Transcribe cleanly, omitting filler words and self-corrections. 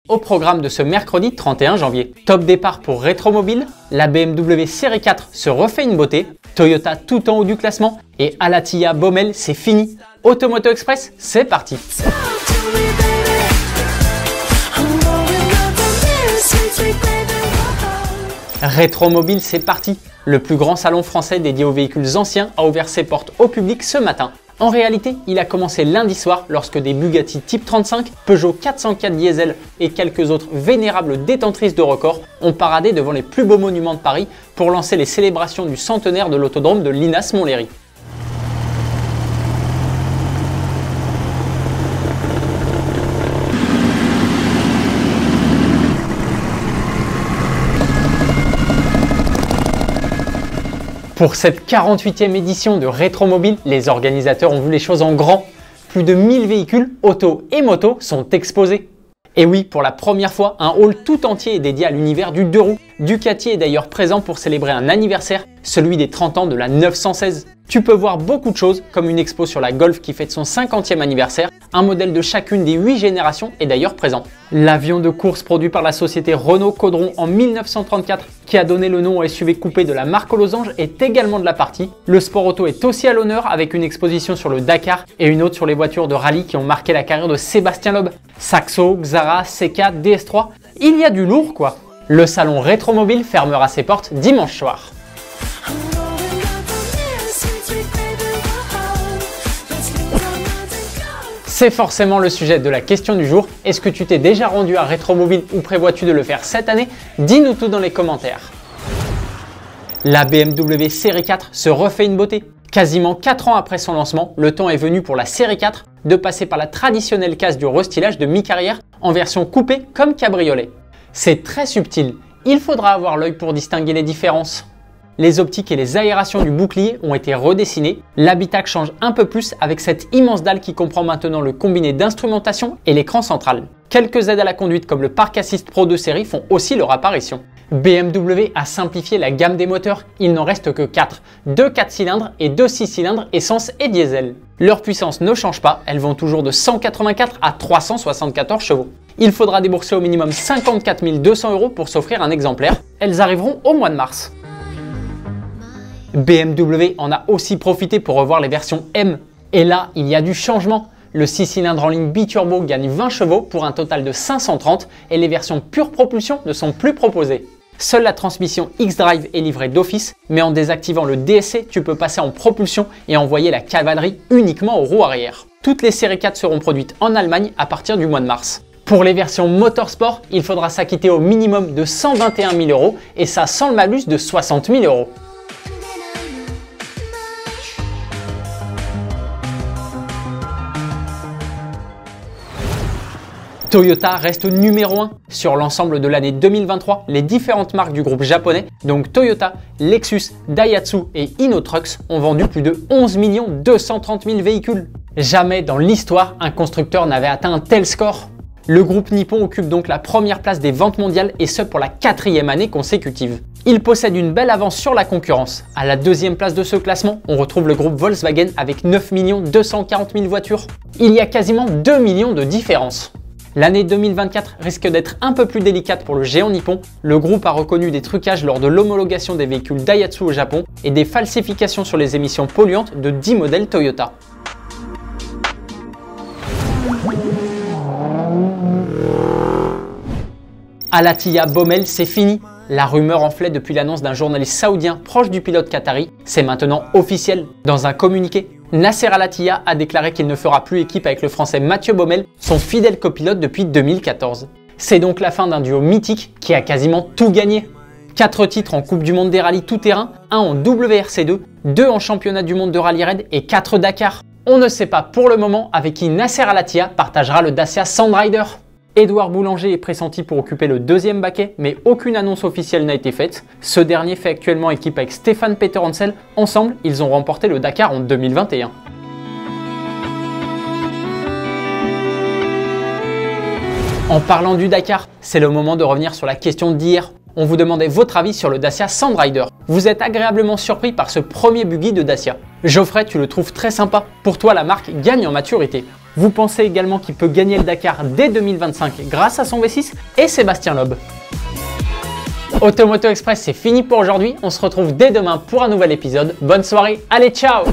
Au programme de ce mercredi 31 janvier. Top départ pour Rétromobile, la BMW série 4 se refait une beauté, Toyota tout en haut du classement et Alatia Baumel c'est fini. Automoto Express, c'est parti. Rétromobile, c'est parti. Le plus grand salon français dédié aux véhicules anciens a ouvert ses portes au public ce matin. En réalité, il a commencé lundi soir lorsque des Bugatti Type 35, Peugeot 404 Diesel et quelques autres vénérables détentrices de records ont paradé devant les plus beaux monuments de Paris pour lancer les célébrations du centenaire de l'autodrome de Linas-Montlhéry. Pour cette 48e édition de Rétromobile, les organisateurs ont vu les choses en grand. Plus de 1000 véhicules, autos et motos sont exposés. Et oui, pour la première fois, un hall tout entier est dédié à l'univers du deux roues. Ducati est d'ailleurs présent pour célébrer un anniversaire, celui des 30 ans de la 916. Tu peux voir beaucoup de choses, comme une expo sur la Golf qui fête son 50e anniversaire. Un modèle de chacune des 8 générations est d'ailleurs présent. L'avion de course produit par la société Renault Caudron en 1934, qui a donné le nom au SUV coupé de la marque aux losanges, est également de la partie. Le sport auto est aussi à l'honneur avec une exposition sur le Dakar et une autre sur les voitures de rallye qui ont marqué la carrière de Sébastien Loeb. Saxo, Xara, C4, DS3, il y a du lourd quoi. Le salon Rétromobile fermera ses portes dimanche soir. C'est forcément le sujet de la question du jour. Est-ce que tu t'es déjà rendu à Rétromobile ou prévois-tu de le faire cette année? Dis-nous tout dans les commentaires. La BMW série 4 se refait une beauté. Quasiment 4 ans après son lancement, le temps est venu pour la série 4 de passer par la traditionnelle case du restylage de mi-carrière en version coupée comme cabriolet. C'est très subtil, il faudra avoir l'œil pour distinguer les différences. Les optiques et les aérations du bouclier ont été redessinées. L'habitacle change un peu plus avec cette immense dalle qui comprend maintenant le combiné d'instrumentation et l'écran central. Quelques aides à la conduite comme le Park Assist Pro de série font aussi leur apparition. BMW a simplifié la gamme des moteurs, il n'en reste que 4. 2 4 cylindres et 2 6 cylindres essence et diesel. Leur puissance ne change pas, elles vont toujours de 184 à 374 chevaux. Il faudra débourser au minimum 54 200 € pour s'offrir un exemplaire. Elles arriveront au mois de mars. BMW en a aussi profité pour revoir les versions M. Et là, il y a du changement. Le 6 cylindres en ligne biturbo gagne 20 chevaux pour un total de 530 et les versions pure propulsion ne sont plus proposées. Seule la transmission X-Drive est livrée d'office, mais en désactivant le DSC, tu peux passer en propulsion et envoyer la cavalerie uniquement aux roues arrière. Toutes les séries 4 seront produites en Allemagne à partir du mois de mars. Pour les versions motorsport, il faudra s'acquitter au minimum de 121 000 € et ça sans le malus de 60 000 €. Toyota reste numéro 1 sur l'ensemble de l'année 2023. Les différentes marques du groupe japonais, donc Toyota, Lexus, Daihatsu et Hino Trucks, ont vendu plus de 11 230 000 véhicules. Jamais dans l'histoire, un constructeur n'avait atteint un tel score. Le groupe nippon occupe donc la première place des ventes mondiales et ce pour la 4e année consécutive. Il possède une belle avance sur la concurrence. À la 2e place de ce classement, on retrouve le groupe Volkswagen avec 9 240 000 voitures. Il y a quasiment 2 millions de différences. L'année 2024 risque d'être un peu plus délicate pour le géant nippon. Le groupe a reconnu des trucages lors de l'homologation des véhicules Daihatsu au Japon et des falsifications sur les émissions polluantes de 10 modèles Toyota. Alatia Baumel, c'est fini. La rumeur enflait depuis l'annonce d'un journaliste saoudien proche du pilote qatari. C'est maintenant officiel. Dans un communiqué, Nasser Al-Attiyah a déclaré qu'il ne fera plus équipe avec le français Mathieu Baumel, son fidèle copilote depuis 2014. C'est donc la fin d'un duo mythique qui a quasiment tout gagné. 4 titres en Coupe du Monde des rallyes tout-terrain, 1 en WRC2, 2 en Championnat du Monde de Rallye Raid et 4 Dakar. On ne sait pas pour le moment avec qui Nasser Al-Attiyah partagera le Dacia Sandrider. Édouard Boulanger est pressenti pour occuper le 2e baquet, mais aucune annonce officielle n'a été faite. Ce dernier fait actuellement équipe avec Stéphane Peter Hansel. Ensemble, ils ont remporté le Dakar en 2021. En parlant du Dakar, c'est le moment de revenir sur la question d'hier. On vous demandait votre avis sur le Dacia Sandrider. Vous êtes agréablement surpris par ce premier buggy de Dacia. Geoffrey, tu le trouves très sympa. Pour toi, la marque gagne en maturité. Vous pensez également qu'il peut gagner le Dakar dès 2025 grâce à son V6 et Sébastien Loeb. Automoto Express, c'est fini pour aujourd'hui. On se retrouve dès demain pour un nouvel épisode. Bonne soirée, allez ciao!